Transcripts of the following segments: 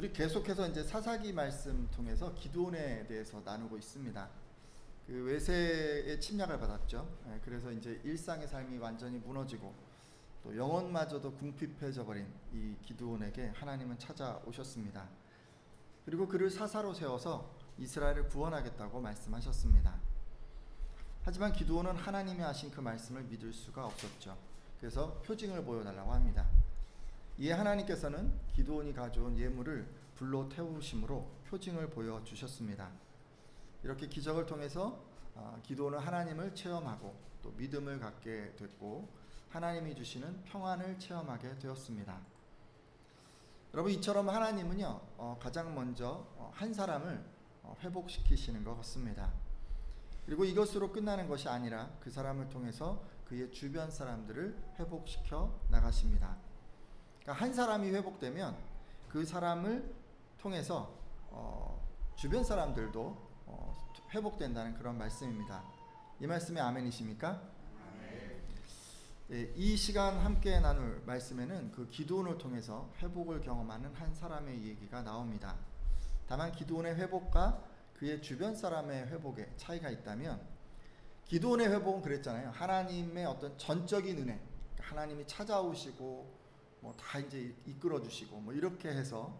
우리 계속해서 이제 사사기 말씀 통해서 기드온에 대해서 나누고 있습니다. 그 외세의 침략을 받았죠. 그래서 이제 일상의 삶이 완전히 무너지고 또 영혼마저도 궁핍해져 버린 이 기드온에게 하나님은 찾아오셨습니다. 그리고 그를 사사로 세워서 이스라엘을 구원하겠다고 말씀하셨습니다. 하지만 기드온은 하나님이 하신 그 말씀을 믿을 수가 없었죠. 그래서 표징을 보여달라고 합니다. 이에 하나님께서는 기드온이 가져온 예물을 불로 태우심으로 표징을 보여주셨습니다. 이렇게 기적을 통해서 기드온은 하나님을 체험하고 또 믿음을 갖게 됐고 하나님이 주시는 평안을 체험하게 되었습니다. 여러분, 이처럼 하나님은요 가장 먼저 한 사람을 회복시키시는 것 같습니다. 그리고 이것으로 끝나는 것이 아니라 그 사람을 통해서 그의 주변 사람들을 회복시켜 나가십니다. 그러니까 한 사람이 회복되면 그 사람을 통해서 주변 사람들도 회복된다는 그런 말씀입니다. 이 말씀에 아멘이십니까? 예, 이 시간 함께 나눌 말씀에는 그 기드온을 통해서 회복을 경험하는 한 사람의 얘기가 나옵니다. 다만 기드온의 회복과 그의 주변 사람의 회복에 차이가 있다면, 기드온의 회복은 그랬잖아요. 하나님의 어떤 전적인 은혜, 하나님이 찾아오시고 뭐 다 이제 이끌어 주시고 뭐 이렇게 해서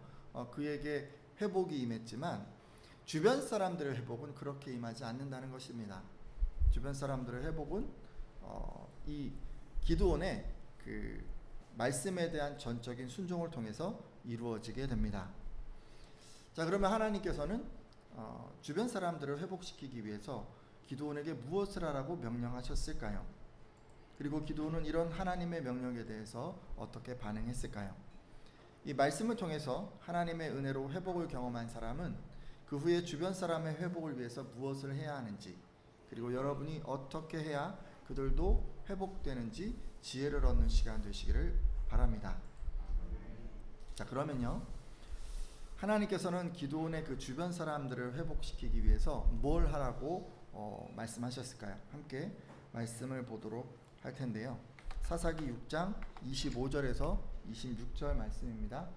그에게 회복이 임했지만, 주변 사람들의 회복은 그렇게 임하지 않는다는 것입니다. 주변 사람들의 회복은 이 기드온의 그 말씀에 대한 전적인 순종을 통해서 이루어지게 됩니다. 자, 그러면 하나님께서는 주변 사람들을 회복시키기 위해서 기드온에게 무엇을 하라고 명령하셨을까요? 그리고 기드온은 이런 하나님의 명령에 대해서 어떻게 반응했을까요? 이 말씀을 통해서 하나님의 은혜로 회복을 경험한 사람은 그 후에 주변 사람의 회복을 위해서 무엇을 해야 하는지, 그리고 여러분이 어떻게 해야 그들도 회복되는지 지혜를 얻는 시간 되시기를 바랍니다. 자, 그러면요, 하나님께서는 기드온의 그 주변 사람들을 회복시키기 위해서 뭘 하라고 말씀하셨을까요? 함께 말씀을 보도록 할 텐데요. 사사기 6장 25절에서 26절 말씀입니다.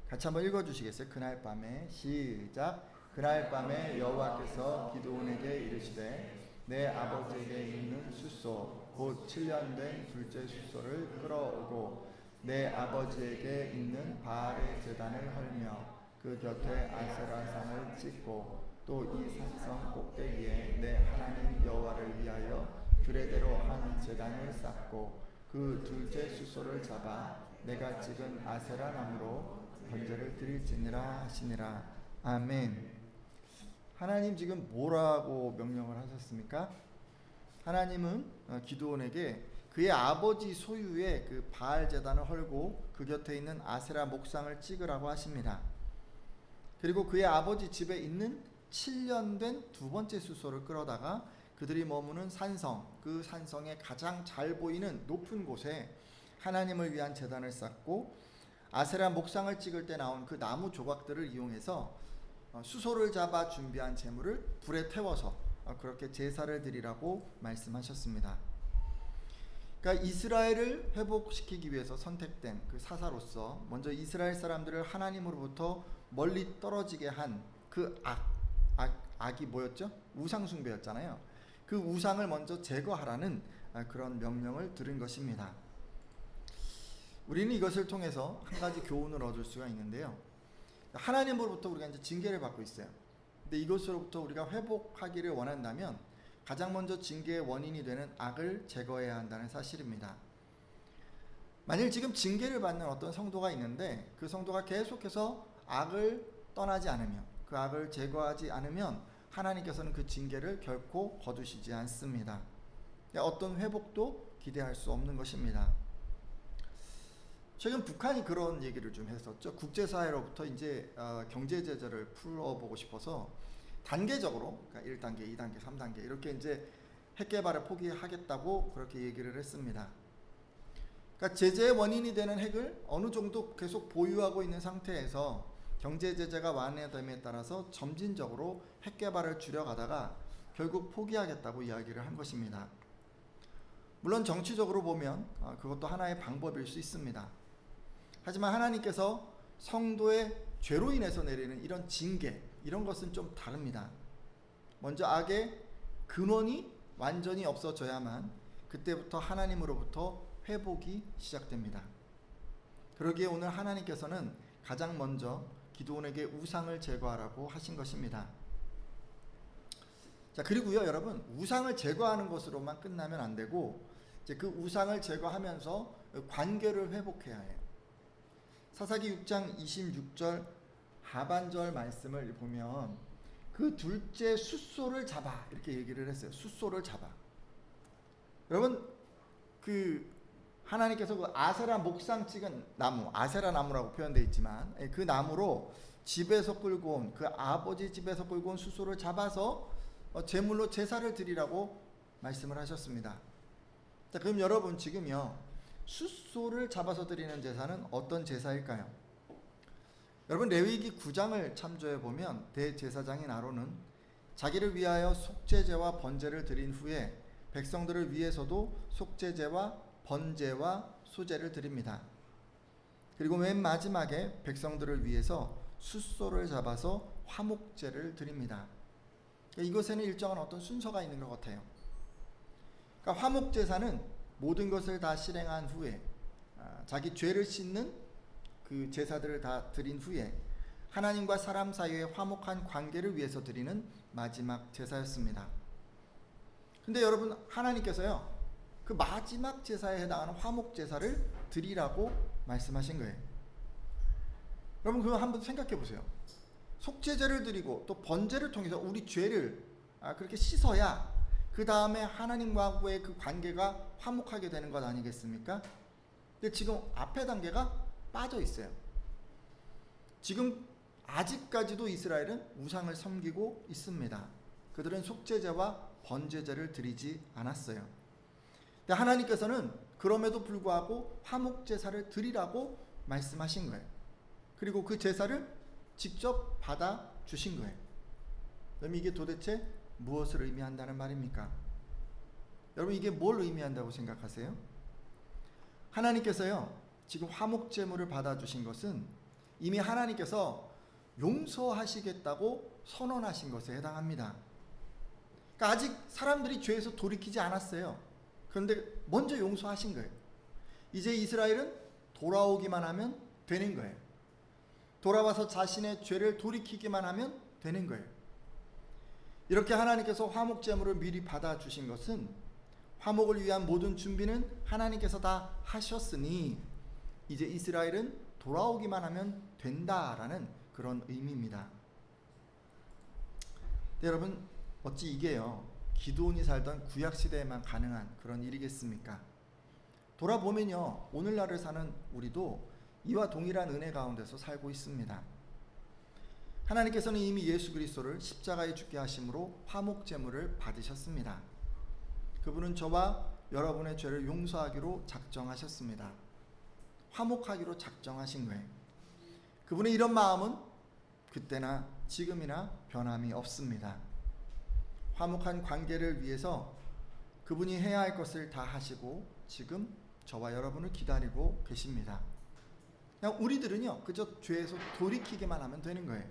같이 한번 읽어주시겠어요? 그날 밤에 시작. 그날 밤에 여호와께서 기드온에게 이르시되 내 아버지에게 있는 숫소 곧 7년 된 둘째 숫소를 끌어오고 내 아버지에게 있는 바알의 제단을 헐며 그 곁에 아세라상을 찍고 또 이 산성 꼭대기에 내 하나님 여호와를 위하여 규례대로 한 제단을 쌓고 그 둘째 숫소를 잡아 내가 찍은 아세라 나무로 번제를 드릴지니라 하시니라. 아멘. 하나님 지금 뭐라고 명령을 하셨습니까? 하나님은 기드온에게 그의 아버지 소유의 그 바알 제단을 헐고 그 곁에 있는 아세라 목상을 찍으라고 하십니다. 그리고 그의 아버지 집에 있는 7년 된 두 번째 숫소를 끌어다가 그들이 머무는 산성, 그 산성의 가장 잘 보이는 높은 곳에 하나님을 위한 제단을 쌓고 아세라 목상을 찍을 때 나온 그 나무 조각들을 이용해서 수소를 잡아 준비한 제물을 불에 태워서 그렇게 제사를 드리라고 말씀하셨습니다. 그러니까 이스라엘을 회복시키기 위해서 선택된 그 사사로서 먼저 이스라엘 사람들을 하나님으로부터 멀리 떨어지게 한 그 악이 뭐였죠? 우상 숭배였잖아요. 그 우상을 먼저 제거하라는 그런 명령을 들은 것입니다. 우리는 이것을 통해서 한 가지 교훈을 얻을 수가 있는데요. 하나님으로부터 우리가 이제 징계를 받고 있어요. 근데 이것으로부터 우리가 회복하기를 원한다면 가장 먼저 징계의 원인이 되는 악을 제거해야 한다는 사실입니다. 만일 지금 징계를 받는 어떤 성도가 있는데 그 성도가 계속해서 악을 떠나지 않으며 그 악을 제거하지 않으면 하나님께서는 그 징계를 결코 거두시지 않습니다. 어떤 회복도 기대할 수 없는 것입니다. 최근 북한이 그런 얘기를 좀 했었죠. 국제사회로부터 이제 경제 제재를 풀어보고 싶어서 단계적으로, 그러니까 1단계, 2단계, 3단계 이렇게 이제 핵 개발을 포기하겠다고 그렇게 얘기를 했습니다. 그러니까 제재의 원인이 되는 핵을 어느 정도 계속 보유하고 있는 상태에서 경제 제재가 완화됨에 따라서 점진적으로 핵 개발을 줄여가다가 결국 포기하겠다고 이야기를 한 것입니다. 물론 정치적으로 보면 그것도 하나의 방법일 수 있습니다. 하지만 하나님께서 성도의 죄로 인해서 내리는 이런 징계, 이런 것은 좀 다릅니다. 먼저 악의 근원이 완전히 없어져야만 그때부터 하나님으로부터 회복이 시작됩니다. 그러기에 오늘 하나님께서는 가장 먼저 기드온에게 우상을 제거하라고 하신 것입니다. 자, 그리고요, 여러분, 우상을 제거하는 것으로만 끝나면 안 되고 이제 그 우상을 제거하면서 관계를 회복해야 해요. 사사기 6장 26절 하반절 말씀을 보면 그 둘째 숫소를 잡아 이렇게 얘기를 했어요. 숫소를 잡아. 여러분, 그 하나님께서 그 아세라 목상 찍은 나무, 아세라 나무라고 표현되어 있지만 그 나무로 집에서 끌고 온, 그 아버지 집에서 끌고 온 숫소를 잡아서 제물로 제사를 드리라고 말씀을 하셨습니다. 자, 그럼 여러분, 지금요, 숫소를 잡아서 드리는 제사는 어떤 제사일까요? 여러분, 레위기 9장을 참조해 보면 대제사장인 아론은 자기를 위하여 속죄제와 번제를 드린 후에 백성들을 위해서도 속죄제와 번제와 소제를 드립니다. 그리고 맨 마지막에 백성들을 위해서 숫소를 잡아서 화목제를 드립니다. 이것에는 일정한 어떤 순서가 있는 것 같아요. 그러니까 화목제사는 모든 것을 다 실행한 후에 자기 죄를 씻는 그 제사들을 다 드린 후에 하나님과 사람 사이의 화목한 관계를 위해서 드리는 마지막 제사였습니다. 근데 여러분, 하나님께서요, 그 마지막 제사에 해당하는 화목 제사를 드리라고 말씀하신 거예요. 여러분, 그거 한번 생각해 보세요. 속죄제를 드리고 또 번제를 통해서 우리 죄를 그렇게 씻어야 그 다음에 하나님과의 그 관계가 화목하게 되는 것 아니겠습니까? 근데 지금 앞에 단계가 빠져 있어요. 지금 아직까지도 이스라엘은 우상을 섬기고 있습니다. 그들은 속죄제와 번제제를 드리지 않았어요. 근데 하나님께서는 그럼에도 불구하고 화목제사를 드리라고 말씀하신 거예요. 그리고 그 제사를 직접 받아 주신 거예요. 그럼 이게 도대체 무엇을 의미한다는 말입니까? 여러분, 이게 뭘 의미한다고 생각하세요? 하나님께서요, 지금 화목제물을 받아 주신 것은 이미 하나님께서 용서하시겠다고 선언하신 것에 해당합니다. 그러니까 아직 사람들이 죄에서 돌이키지 않았어요. 그런데 먼저 용서하신 거예요. 이제 이스라엘은 돌아오기만 하면 되는 거예요. 돌아와서 자신의 죄를 돌이키기만 하면 되는 거예요. 이렇게 하나님께서 화목제물을 미리 받아주신 것은 화목을 위한 모든 준비는 하나님께서 다 하셨으니 이제 이스라엘은 돌아오기만 하면 된다라는 그런 의미입니다. 네, 여러분, 어찌 이게요, 기드온이 살던 구약시대에만 가능한 그런 일이겠습니까? 돌아보면요, 오늘날을 사는 우리도 이와 동일한 은혜 가운데서 살고 있습니다. 하나님께서는 이미 예수 그리스도를 십자가에 죽게 하심으로 화목제물을 받으셨습니다. 그분은 저와 여러분의 죄를 용서하기로 작정하셨습니다. 화목하기로 작정하신 거예요. 그분의 이런 마음은 그때나 지금이나 변함이 없습니다. 화목한 관계를 위해서 그분이 해야 할 것을 다 하시고 지금 저와 여러분을 기다리고 계십니다. 그냥 우리들은요, 그저 죄에서 돌이키기만 하면 되는 거예요.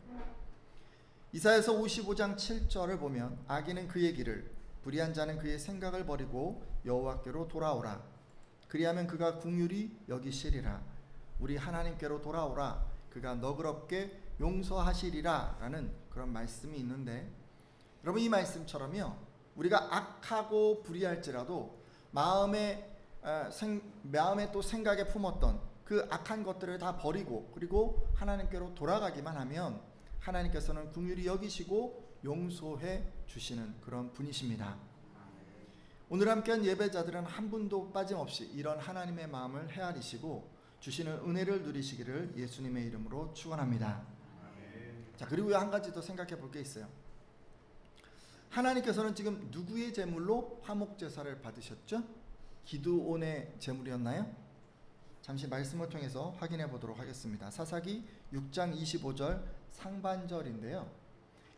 이사야서 55장 7절을 보면 악인은 그의 길을, 불의한 자는 그의 생각을 버리고 여호와께로 돌아오라. 그리하면 그가 긍휼히 여기시리라. 우리 하나님께로 돌아오라. 그가 너그럽게 용서하시리라 라는 그런 말씀이 있는데, 여러분, 이 말씀처럼요, 우리가 악하고 불의할지라도 마음에 또 생각에 품었던 그 악한 것들을 다 버리고 그리고 하나님께로 돌아가기만 하면 하나님께서는 긍휼히 여기시고 용서해 주시는 그런 분이십니다. 오늘 함께한 예배자들은 한 분도 빠짐없이 이런 하나님의 마음을 헤아리시고 주시는 은혜를 누리시기를 예수님의 이름으로 축원합니다. 자, 그리고 한 가지 더 생각해 볼 게 있어요. 하나님께서는 지금 누구의 제물로 화목제사를 받으셨죠? 기드온의 제물이었나요? 잠시 말씀을 통해서 확인해 보도록 하겠습니다. 사사기 6장 25절 상반절인데요.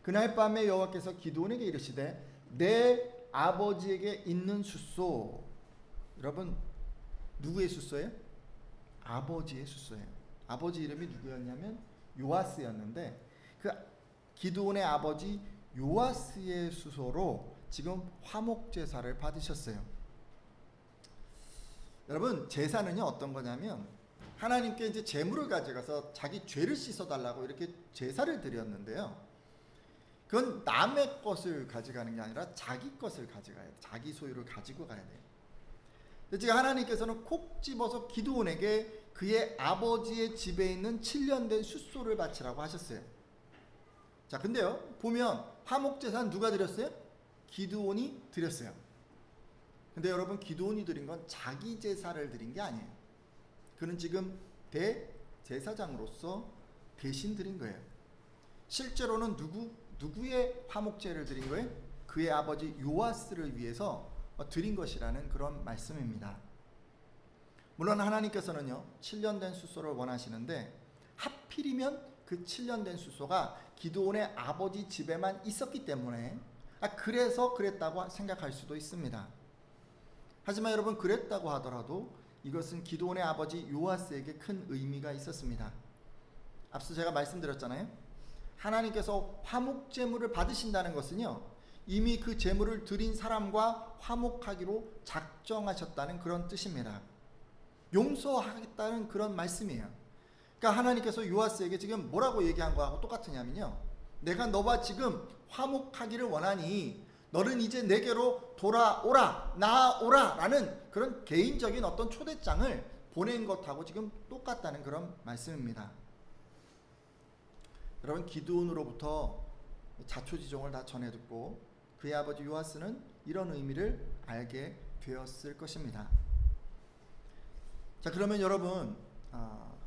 그날 밤에 여호와께서 기드온에게 이르시되 내 아버지에게 있는 숫소. 여러분, 누구의 숫소예요? 아버지의 숫소예요. 아버지 이름이 누구였냐면 요아스였는데 그 기드온의 아버지 요아스의 수소로 지금 화목 제사를 받으셨어요. 여러분, 제사는요 어떤 거냐면 하나님께 이제 제물을 가져가서 자기 죄를 씻어달라고 이렇게 제사를 드렸는데요. 그건 남의 것을 가져가는 게 아니라 자기 것을 가져가야 돼. 자기 소유를 가지고 가야 돼요. 지금 하나님께서는 콕 집어서 기드온에게 그의 아버지의 집에 있는 7년 된 숫소를 바치라고 하셨어요. 자, 근데요 보면 화목제사는 누가 드렸어요? 기드온이 드렸어요. 근데 여러분, 기드온이 드린 건 자기 제사를 드린 게 아니에요. 그는 지금 대제사장으로서 대신 드린 거예요. 실제로는 누구의 화목제를 드린 거예요? 그의 아버지 요아스를 위해서 드린 것이라는 그런 말씀입니다. 물론 하나님께서는요 7년 된 숫소를 원하시는데 하필이면 그 7년 된 숫소가 기드온의 아버지 집에만 있었기 때문에 그래서 그랬다고 생각할 수도 있습니다. 하지만 여러분, 그랬다고 하더라도 이것은 기드온의 아버지 요아스에게 큰 의미가 있었습니다. 앞서 제가 말씀드렸잖아요. 하나님께서 화목제물을 받으신다는 것은요 이미 그 제물을 드린 사람과 화목하기로 작정하셨다는 그런 뜻입니다. 용서하겠다는 그런 말씀이에요. 그러니까 하나님께서 요아스에게 지금 뭐라고 얘기한 거하고 똑같으냐면요, 내가 너와 지금 화목하기를 원하니 너는 이제 내게로 돌아오라, 나아오라 라는 그런 개인적인 어떤 초대장을 보낸 것하고 지금 똑같다는 그런 말씀입니다. 여러분, 기드온으로부터 자초지종을 다 전해 듣고 그의 아버지 요아스는 이런 의미를 알게 되었을 것입니다. 자, 그러면 여러분,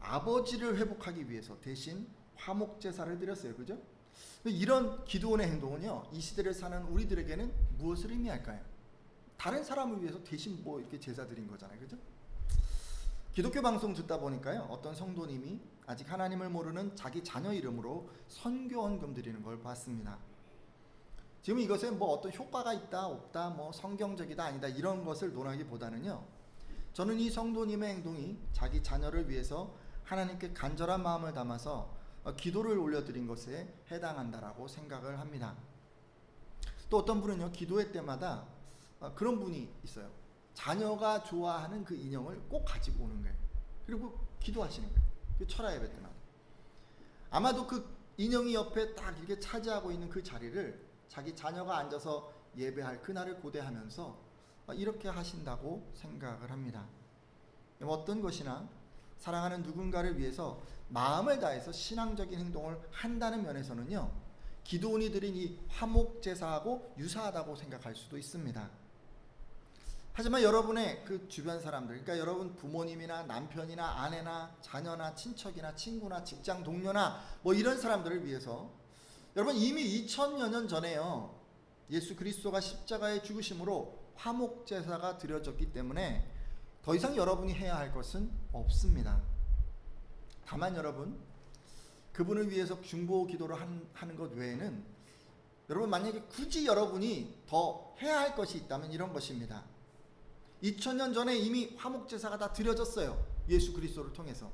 아버지를 회복하기 위해서 대신 화목제사를 드렸어요. 그죠? 이런 기드온의 행동은요 이 시대를 사는 우리들에게는 무엇을 의미할까요? 다른 사람을 위해서 대신 뭐 이렇게 제사 드린 거잖아요. 그죠? 기독교 방송 듣다 보니까요 어떤 성도님이 아직 하나님을 모르는 자기 자녀 이름으로 선교헌금 드리는 걸 봤습니다. 지금 이것에 뭐 어떤 효과가 있다 없다, 뭐 성경적이다 아니다 이런 것을 논하기보다는요, 저는 이 성도님의 행동이 자기 자녀를 위해서 하나님께 간절한 마음을 담아서 기도를 올려드린 것에 해당한다라고 생각을 합니다. 또 어떤 분은요 기도회 때마다 그런 분이 있어요. 자녀가 좋아하는 그 인형을 꼭 가지고 오는 거예요. 그리고 기도하시는 거예요. 그 철야 예배 때마다. 아마도 그 인형이 옆에 딱 이렇게 차지하고 있는 그 자리를 자기 자녀가 앉아서 예배할 그날을 고대하면서 이렇게 하신다고 생각을 합니다. 어떤 것이나 사랑하는 누군가를 위해서 마음을 다해서 신앙적인 행동을 한다는 면에서는요 기드온이 드린 이 화목제사하고 유사하다고 생각할 수도 있습니다. 하지만 여러분의 그 주변 사람들, 그러니까 여러분 부모님이나 남편이나 아내나 자녀나 친척이나 친구나 직장 동료나 뭐 이런 사람들을 위해서 여러분 이미 2000여 년 전에요 예수 그리스도가 십자가의 죽으심으로 화목제사가 드려졌기 때문에 더 이상 여러분이 해야 할 것은 없습니다. 다만 여러분, 그분을 위해서 중보 기도를 하는 것 외에는 여러분 만약에 굳이 여러분이 더 해야 할 것이 있다면 이런 것입니다. 2000년 전에 이미 화목제사가 다 드려졌어요. 예수 그리스도를 통해서.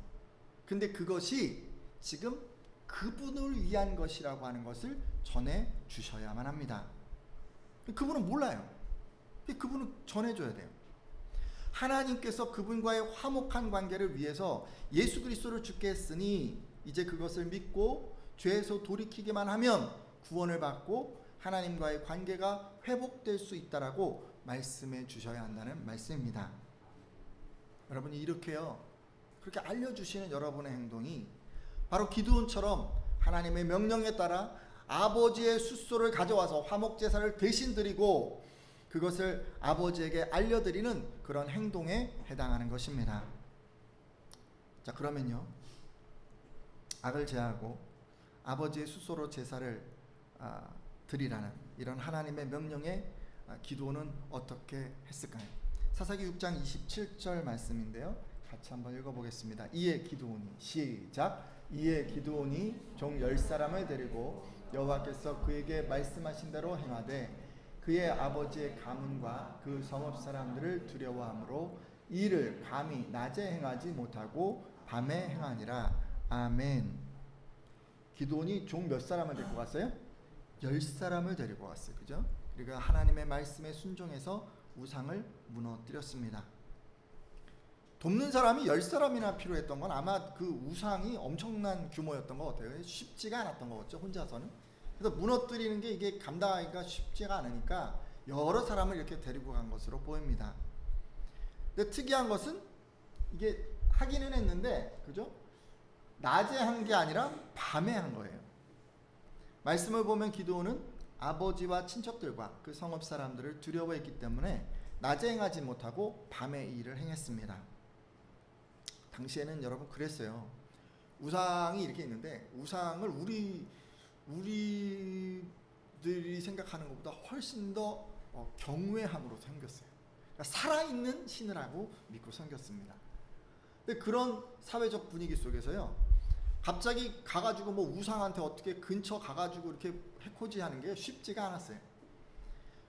근데 그것이 지금 그분을 위한 것이라고 하는 것을 전해 주셔야만 합니다. 그분은 몰라요. 그분은 전해줘야 돼요. 하나님께서 그분과의 화목한 관계를 위해서 예수 그리스도를 죽게 했으니 이제 그것을 믿고 죄에서 돌이키기만 하면 구원을 받고 하나님과의 관계가 회복될 수 있다라고 말씀해 주셔야 한다는 말씀입니다. 여러분이 이렇게요 그렇게 알려주시는 여러분의 행동이 바로 기드온처럼 하나님의 명령에 따라 아버지의 숫소를 가져와서 화목제사를 대신 드리고 그것을 아버지에게 알려드리는 그런 행동에 해당하는 것입니다. 자, 그러면요 악을 제하고 아버지의 숫소로 제사를 드리라는 이런 하나님의 명령에 기드온은 어떻게 했을까요? 사사기 6장 27절 말씀인데요 같이 한번 읽어보겠습니다. 이에 기드온이 시작. 이에 기드온이 종 10사람을 데리고 여호와께서 그에게 말씀하신 대로 행하되 그의 아버지의 가문과 그 성읍 사람들을 두려워하므로 이를 감히 낮에 행하지 못하고 밤에 행하니라. 아멘. 기드온이 종 몇 사람을 데리고 갔어요? 10사람을 데리고 갔어요. 그죠? 그러니까 하나님의 말씀에 순종해서 우상을 무너뜨렸습니다. 돕는 사람이 10사람이나 필요했던 건 아마 그 우상이 엄청난 규모였던 것 같아요. 쉽지가 않았던 것 같죠, 혼자서는. 그래서 무너뜨리는 게 이게 감당하기가 쉽지가 않으니까 여러 사람을 이렇게 데리고 간 것으로 보입니다. 근데 특이한 것은 이게 하기는 했는데, 그죠? 낮에 한 게 아니라 밤에 한 거예요. 말씀을 보면 기드온은 아버지와 친척들과 그 성읍 사람들을 두려워했기 때문에 낮에 행하지 못하고 밤에 이 일을 행했습니다. 당시에는 여러분 그랬어요. 우상이 이렇게 있는데 우상을 우리들이 생각하는 것보다 훨씬 더 경외함으로 섬겼어요. 그러니까 살아있는 신을 하고 믿고 섬겼습니다. 근데 그런 사회적 분위기 속에서요, 갑자기 가가지고 뭐 우상한테 어떻게 근처 가가지고 이렇게 해코지하는 게 쉽지가 않았어요.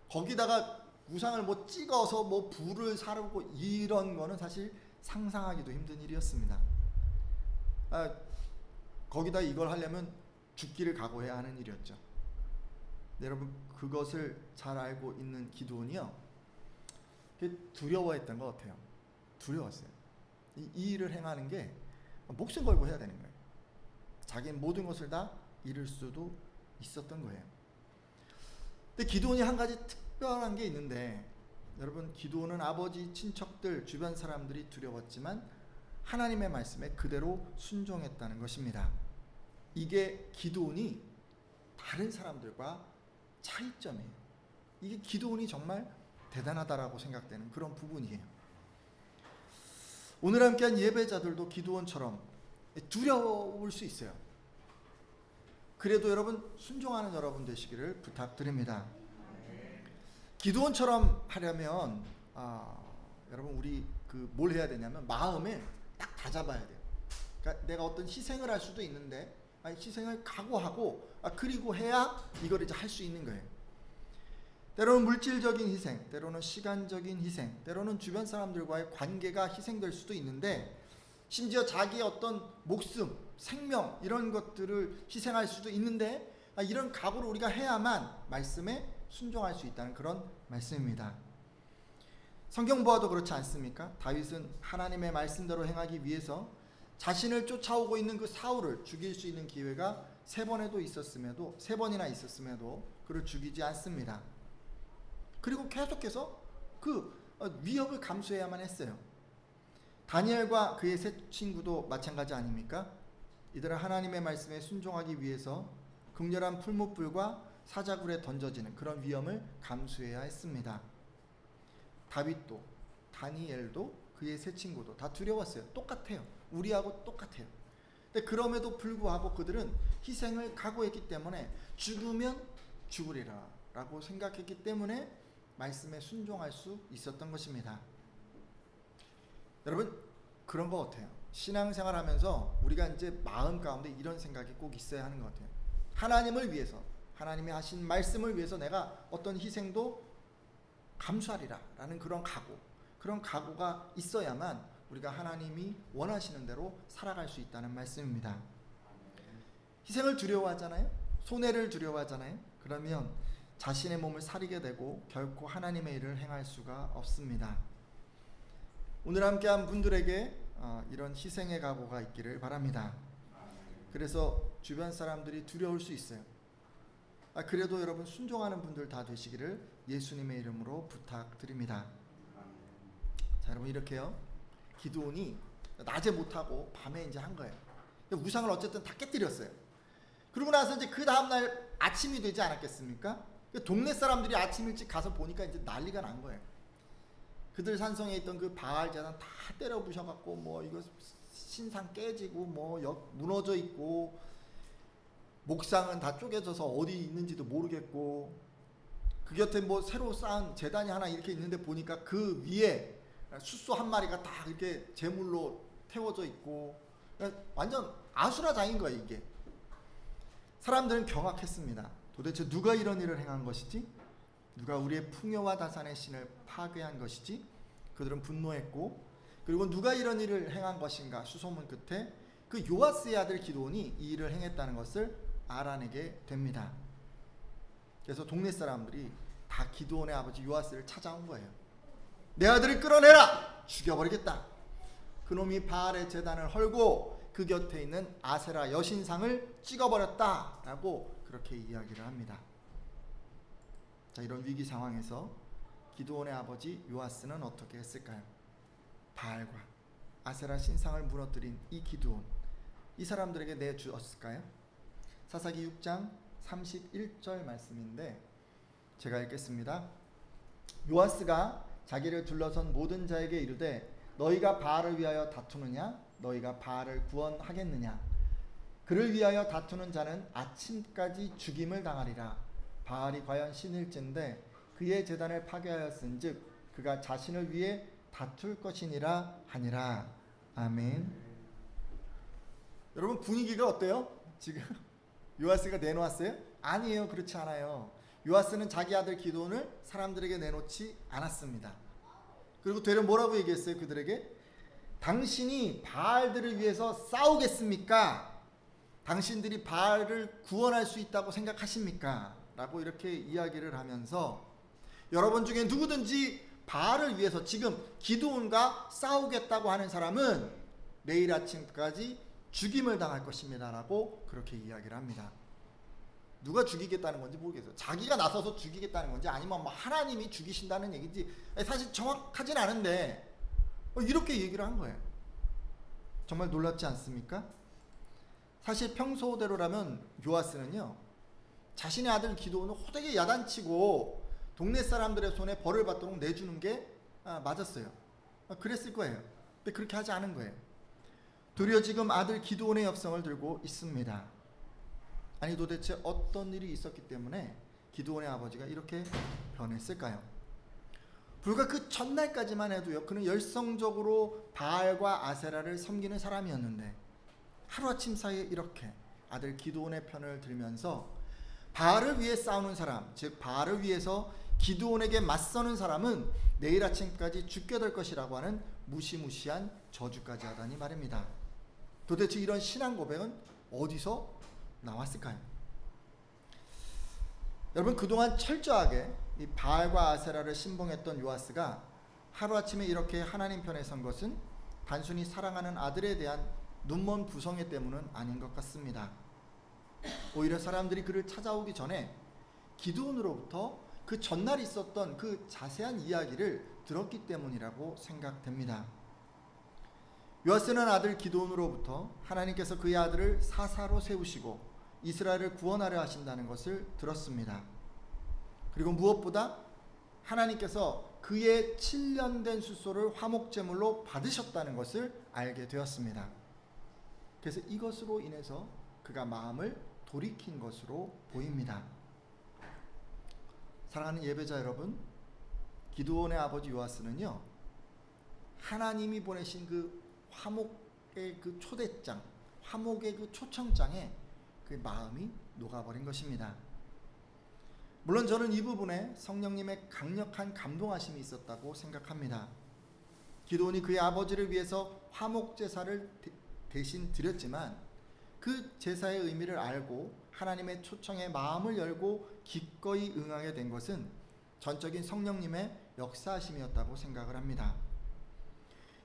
거기다가 우상을 뭐 찍어서 뭐 불을 사르고 이런 거는 사실 상상하기도 힘든 일이었습니다. 거기다 이걸 하려면 죽기를 각오해야 하는 일이었죠. 여러분 그것을 잘 알고 있는 기드온이요, 두려워했던 것 같아요. 두려웠어요. 이 일을 행하는 게 목숨 걸고 해야 되는 거예요. 자기는 모든 것을 다 잃을 수도 있었던 거예요. 근데 기드온이 한 가지 특별한 게 있는데, 여러분 기드온은 아버지, 친척들, 주변 사람들이 두려웠지만 하나님의 말씀에 그대로 순종했다는 것입니다. 이게 기드온이 다른 사람들과 차이점이에요. 이게 기드온이 정말 대단하다라고 생각되는 그런 부분이에요. 오늘 함께한 예배자들도 기드온처럼 두려울 수 있어요. 그래도 여러분 순종하는 여러분 되시기를 부탁드립니다. 기드온처럼 하려면 여러분 우리 뭘 해야 되냐면 마음에 딱 다잡아야 돼요. 그러니까 내가 어떤 희생을 할 수도 있는데 희생을 각오하고 그리고 해야 이걸 이제 할 수 있는 거예요. 때로는 물질적인 희생, 때로는 시간적인 희생, 때로는 주변 사람들과의 관계가 희생될 수도 있는데, 심지어 자기의 어떤 목숨, 생명 이런 것들을 희생할 수도 있는데, 이런 각오를 우리가 해야만 말씀에 순종할 수 있다는 그런 말씀입니다. 성경 보아도 그렇지 않습니까? 다윗은 하나님의 말씀대로 행하기 위해서 자신을 쫓아오고 있는 그 사울을 죽일 수 있는 기회가 세 번이나 있었음에도 그를 죽이지 않습니다. 그리고 계속해서 그 위협을 감수해야만 했어요. 다니엘과 그의 세 친구도 마찬가지 아닙니까? 이들은 하나님의 말씀에 순종하기 위해서 극렬한 풀무불과 사자굴에 던져지는 그런 위험을 감수해야 했습니다. 다윗도, 다니엘도, 그의 세 친구도 다 두려웠어요. 똑같아요. 우리하고 똑같아요. 근데 그럼에도 불구하고 그들은 희생을 각오했기 때문에 죽으면 죽으리라 라고 생각했기 때문에 말씀에 순종할 수 있었던 것입니다. 여러분 그런 것 같아요. 신앙생활 하면서 우리가 이제 마음 가운데 이런 생각이 꼭 있어야 하는 것 같아요. 하나님을 위해서, 하나님이 하신 말씀을 위해서 내가 어떤 희생도 감수하리라 라는 그런 각오가 있어야만 우리가 하나님이 원하시는 대로 살아갈 수 있다는 말씀입니다. 희생을 두려워하잖아요. 손해를 두려워하잖아요. 그러면 자신의 몸을 사리게 되고 결코 하나님의 일을 행할 수가 없습니다. 오늘 함께한 분들에게 이런 희생의 각오가 있기를 바랍니다. 그래서 주변 사람들이 두려울 수 있어요. 그래도 여러분 순종하는 분들 다 되시기를 예수님의 이름으로 부탁드립니다. 자, 여러분 이렇게요, 기드온이 낮에 못하고 밤에 이제 한 거예요. 우상을 어쨌든 다 깨뜨렸어요. 그러고 나서 이제 그 다음날 아침이 되지 않았겠습니까? 동네 사람들이 아침 일찍 가서 보니까 이제 난리가 난 거예요. 그들 산성에 있던 그 바알 제단 다 때려 부셔갖고 뭐 이거 신상 깨지고 뭐 무너져 있고, 목상은 다 쪼개져서 어디 있는지도 모르겠고, 그 곁에 뭐 새로 쌓은 제단이 하나 이렇게 있는데 보니까 그 위에 숫소 한 마리가 다 이렇게 제물로 태워져 있고, 완전 아수라장인 거예요. 이게 사람들은 경악했습니다. 도대체 누가 이런 일을 행한 것이지? 누가 우리의 풍요와 다산의 신을 파괴한 것이지? 그들은 분노했고, 그리고 누가 이런 일을 행한 것인가 수소문 끝에 그 요아스의 아들 기드온이 이 일을 행했다는 것을 알아내게 됩니다. 그래서 동네 사람들이 다 기드온의 아버지 요아스를 찾아온 거예요. 내 아들을 끌어내라! 죽여버리겠다. 그놈이 바알의 제단을 헐고 그 곁에 있는 아세라 여신상을 찍어버렸다라고 그렇게 이야기를 합니다. 자, 이런 위기 상황에서 기드온의 아버지 요아스는 어떻게 했을까요? 바알과 아세라 신상을 무너뜨린 이 기드온, 이 사람들에게 내주었을까요? 사사기 6장 31절 말씀인데 제가 읽겠습니다. 요아스가 자기를 둘러선 모든 자에게 이르되 너희가 바알을 위하여 다투느냐? 너희가 바알을 구원하겠느냐? 그를 위하여 다투는 자는 아침까지 죽임을 당하리라. 바알이 과연 신일진데 그의 제단을 파괴하였은즉 그가 자신을 위해 다툴 것이니라 하니라. 아멘. 여러분 분위기가 어때요? 지금 요아스가 내놓았어요? 아니에요. 그렇지 않아요. 요아스는 자기 아들 기드온을 사람들에게 내놓지 않았습니다. 그리고 되려 뭐라고 얘기했어요? 그들에게 당신이 바알들을 위해서 싸우겠습니까? 당신들이 바알을 구원할 수 있다고 생각하십니까? 라고 이렇게 이야기를 하면서 여러분 중에 누구든지 바알을 위해서 지금 기드온과 싸우겠다고 하는 사람은 내일 아침까지 죽임을 당할 것입니다 라고 그렇게 이야기를 합니다. 누가 죽이겠다는 건지 모르겠어요. 자기가 나서서 죽이겠다는 건지 아니면 뭐 하나님이 죽이신다는 얘기인지 사실 정확하진 않은데 이렇게 얘기를 한 거예요. 정말 놀랍지 않습니까? 사실 평소대로라면 요아스는요 자신의 아들 기드온을 호되게 야단치고 동네 사람들의 손에 벌을 받도록 내주는 게 맞았어요. 그랬을 거예요. 근데 그렇게 하지 않은 거예요. 도리어 지금 아들 기드온의 역성을 들고 있습니다. 아니 도대체 어떤 일이 있었기 때문에 기드온의 아버지가 이렇게 변했을까요? 불과 그 전날까지만 해도요 그는 열성적으로 바알과 아세라를 섬기는 사람이었는데 하루아침 사이에 이렇게 아들 기드온의 편을 들면서 바알을 위해 싸우는 사람, 즉 바알을 위해서 기드온에게 맞서는 사람은 내일 아침까지 죽게 될 것이라고 하는 무시무시한 저주까지 하다니 말입니다. 도대체 이런 신앙 고백은 어디서 나왔을까요? 여러분 그동안 철저하게 이 바알과 아세라를 신봉했던 요아스가 하루아침에 이렇게 하나님 편에 선 것은 단순히 사랑하는 아들에 대한 눈먼 부성애 때문은 아닌 것 같습니다. 오히려 사람들이 그를 찾아오기 전에 기드온으로부터 그 전날 있었던 그 자세한 이야기를 들었기 때문이라고 생각됩니다. 요아스는 아들 기드온으로부터 하나님께서 그의 아들을 사사로 세우시고 이스라엘을 구원하려 하신다는 것을 들었습니다. 그리고 무엇보다 하나님께서 그의 7년 된 숫소를 화목제물로 받으셨다는 것을 알게 되었습니다. 그래서 이것으로 인해서 그가 마음을 돌이킨 것으로 보입니다. 사랑하는 예배자 여러분, 기드온의 아버지 요아스는요 하나님이 보내신 그 화목의 그 초대장, 화목의 그 초청장에 그 마음이 녹아버린 것입니다. 물론 저는 이 부분에 성령님의 강력한 감동하심이 있었다고 생각합니다. 기드온이 그의 아버지를 위해서 화목 제사를 대신 드렸지만 그 제사의 의미를 알고 하나님의 초청에 마음을 열고 기꺼이 응하게 된 것은 전적인 성령님의 역사하심이었다고 생각을 합니다.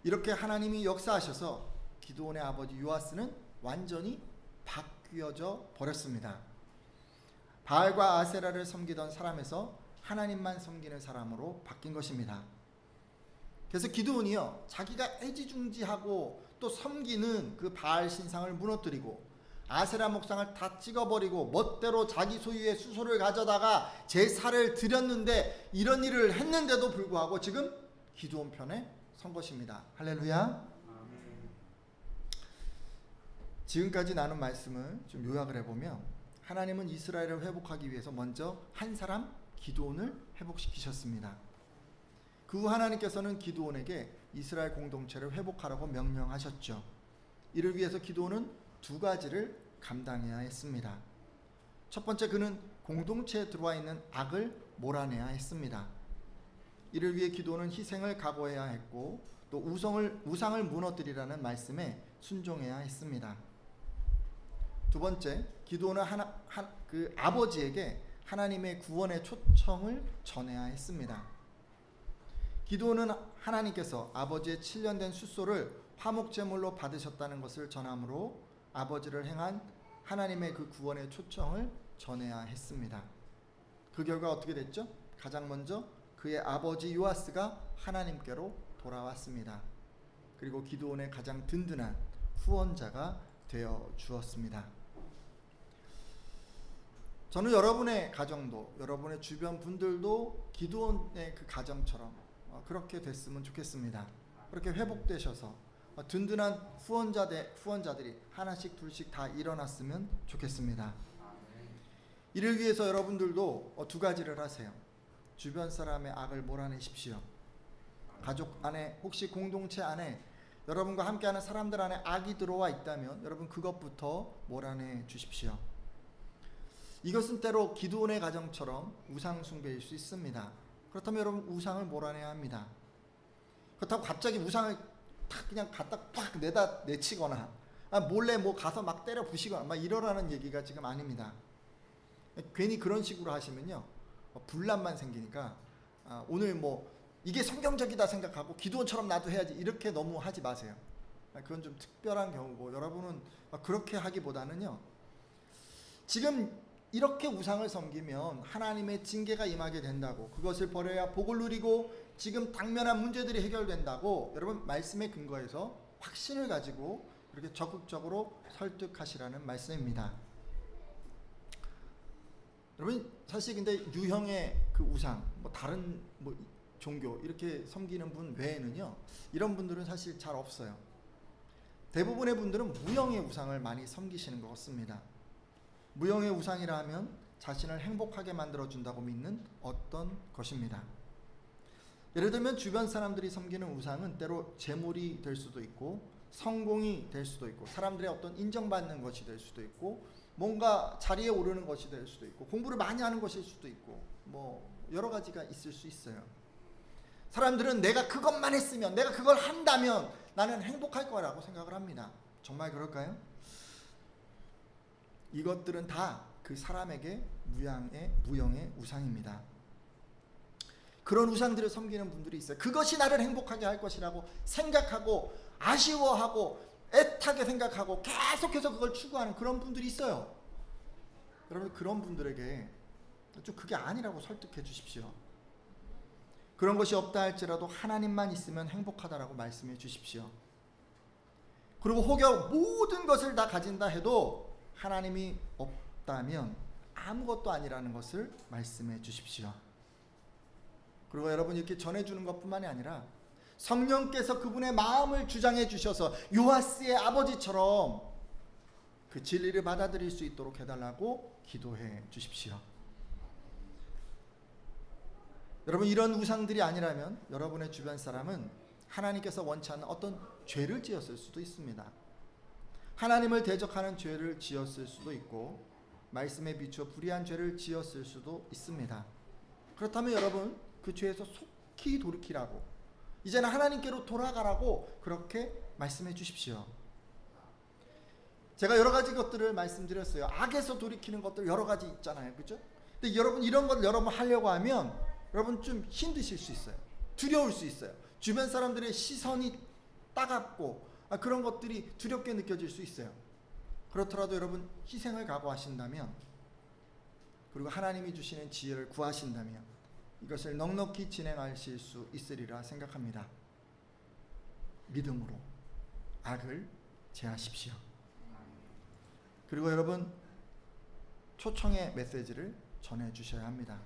이렇게 하나님이 역사하셔서 기드온의 아버지 요아스는 완전히 바뀌어져 버렸습니다. 바알과 아세라를 섬기던 사람에서 하나님만 섬기는 사람으로 바뀐 것입니다. 그래서 기드온이요 자기가 애지중지하고 또 섬기는 그 바알 신상을 무너뜨리고 아세라 목상을 다 찍어버리고 멋대로 자기 소유의 수소를 가져다가 제사를 드렸는데 이런 일을 했는데도 불구하고 지금 기드온 편에 선 것입니다. 할렐루야. 지금까지 나눈 말씀을 좀 요약을 해보면 하나님은 이스라엘을 회복하기 위해서 먼저 한 사람 기드온을 회복시키셨습니다. 그 후 하나님께서는 기드온에게 이스라엘 공동체를 회복하라고 명령하셨죠. 이를 위해서 기드온은 두 가지를 감당해야 했습니다. 첫 번째, 그는 공동체에 들어와 있는 악을 몰아내야 했습니다. 이를 위해 기드온은 희생을 각오해야 했고 또 우상을 무너뜨리라는 말씀에 순종해야 했습니다. 두 번째, 기드온은 그 아버지에게 하나님의 구원의 초청을 전해야 했습니다. 기드온은 하나님께서 아버지의 7년 된 숫소를 화목제물로 받으셨다는 것을 전함으로 아버지를 향한 하나님의 그 구원의 초청을 전해야 했습니다. 그 결과 어떻게 됐죠? 가장 먼저 그의 아버지 요아스가 하나님께로 돌아왔습니다. 그리고 기드온의 가장 든든한 후원자가 되어 주었습니다. 저는 여러분의 가정도, 여러분의 주변 분들도 기드온의 그 가정처럼 그렇게 됐으면 좋겠습니다. 그렇게 회복되셔서 든든한 후원자들이 하나씩 둘씩 다 일어났으면 좋겠습니다. 이를 위해서 여러분들도 두 가지를 하세요. 주변 사람의 악을 몰아내십시오. 가족 안에, 혹시 공동체 안에 여러분과 함께하는 사람들 안에 악이 들어와 있다면 여러분 그것부터 몰아내 주십시오. 이것은 때로 기드온의 가정처럼 우상 숭배일 수 있습니다. 그렇다면 여러분 우상을 몰아내야 합니다. 그렇다고 갑자기 우상을 탁 그냥 갖다 팍 내다 내치거나 몰래 뭐 가서 막 때려 부시거나 막 이러라는 얘기가 지금 아닙니다. 괜히 그런 식으로 하시면요 분란만 생기니까 오늘 뭐 이게 성경적이다 생각하고 기드온처럼 나도 해야지 이렇게 너무 하지 마세요. 그건 좀 특별한 경우고 여러분은 그렇게 하기보다는요 지금 이렇게 우상을 섬기면 하나님의 징계가 임하게 된다고, 그것을 버려야 복을 누리고 지금 당면한 문제들이 해결된다고 여러분 말씀에 근거해서 확신을 가지고 이렇게 적극적으로 설득하시라는 말씀입니다. 여러분 사실 근데 유형의 그 우상, 뭐 다른 뭐 종교 이렇게 섬기는 분 외에는요 이런 분들은 사실 잘 없어요. 대부분의 분들은 무형의 우상을 많이 섬기시는 것 같습니다. 무형의 우상이라 하면 자신을 행복하게 만들어준다고 믿는 어떤 것입니다. 예를 들면 주변 사람들이 섬기는 우상은 때로 재물이 될 수도 있고 성공이 될 수도 있고 사람들의 어떤 인정받는 것이 될 수도 있고 뭔가 자리에 오르는 것이 될 수도 있고 공부를 많이 하는 것일 수도 있고 뭐 여러 가지가 있을 수 있어요. 사람들은 내가 그것만 했으면, 내가 그걸 한다면 나는 행복할 거라고 생각을 합니다. 정말 그럴까요? 이것들은 다 그 사람에게 무형의 우상입니다. 그런 우상들을 섬기는 분들이 있어요. 그것이 나를 행복하게 할 것이라고 생각하고 아쉬워하고 애타게 생각하고 계속해서 그걸 추구하는 그런 분들이 있어요. 여러분 그런 분들에게 좀 그게 아니라고 설득해 주십시오. 그런 것이 없다 할지라도 하나님만 있으면 행복하다라고 말씀해 주십시오. 그리고 혹여 모든 것을 다 가진다 해도 하나님이 없다면 아무것도 아니라는 것을 말씀해 주십시오. 그리고 여러분 이렇게 전해주는 것뿐만이 아니라 성령께서 그분의 마음을 주장해 주셔서 요아스의 아버지처럼 그 진리를 받아들일 수 있도록 해달라고 기도해 주십시오. 여러분 이런 우상들이 아니라면 여러분의 주변 사람은 하나님께서 원치 않는 어떤 죄를 지었을 수도 있습니다. 하나님을 대적하는 죄를 지었을 수도 있고 말씀에 비추어 불의한 죄를 지었을 수도 있습니다. 그렇다면 여러분 그 죄에서 속히 돌이키라고, 이제는 하나님께로 돌아가라고 그렇게 말씀해 주십시오. 제가 여러 가지 것들을 말씀드렸어요. 악에서 돌이키는 것들 여러 가지 있잖아요. 그죠? 근데 여러분 이런 걸 여러분 하려고 하면 여러분 좀 힘드실 수 있어요. 두려울 수 있어요. 주변 사람들의 시선이 따갑고 그런 것들이 두렵게 느껴질 수 있어요. 그렇더라도 여러분 희생을 각오하신다면, 그리고 하나님이 주시는 지혜를 구하신다면 이것을 넉넉히 진행하실 수 있으리라 생각합니다. 믿음으로 악을 제하십시오. 그리고 여러분 초청의 메시지를 전해주셔야 합니다.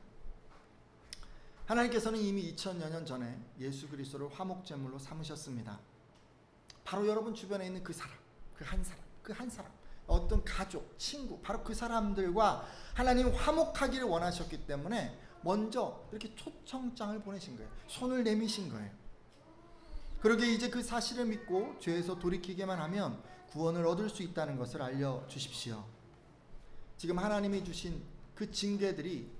하나님께서는 이미 2000여 년 전에 예수 그리스도를 화목제물로 삼으셨습니다. 바로 여러분 주변에 있는 그 사람, 그 한 사람, 어떤 가족, 친구, 바로 그 사람들과 하나님 화목하기를 원하셨기 때문에 먼저 이렇게 초청장을 보내신 거예요. 손을 내미신 거예요. 그러게 이제 그 사실을 믿고 죄에서 돌이키기만 하면 구원을 얻을 수 있다는 것을 알려주십시오. 지금 하나님이 주신 그 징계들이,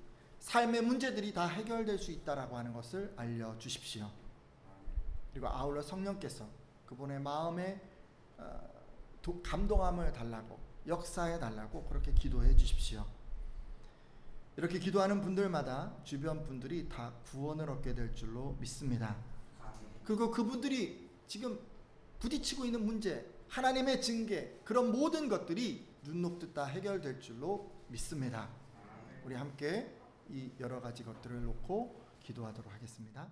삶의 문제들이 다 해결될 수 있다라고 하는 것을 알려주십시오. 그리고 아울러 성령께서 그분의 마음에 감동함을 달라고, 역사해 달라고 그렇게 기도해 주십시오. 이렇게 기도하는 분들마다 주변 분들이 다 구원을 얻게 될 줄로 믿습니다. 그리고 그분들이 지금 부딪히고 있는 문제, 하나님의 징계, 그런 모든 것들이 눈 녹듯 다 해결될 줄로 믿습니다. 우리 함께 이 여러 가지 것들을 놓고 기도하도록 하겠습니다.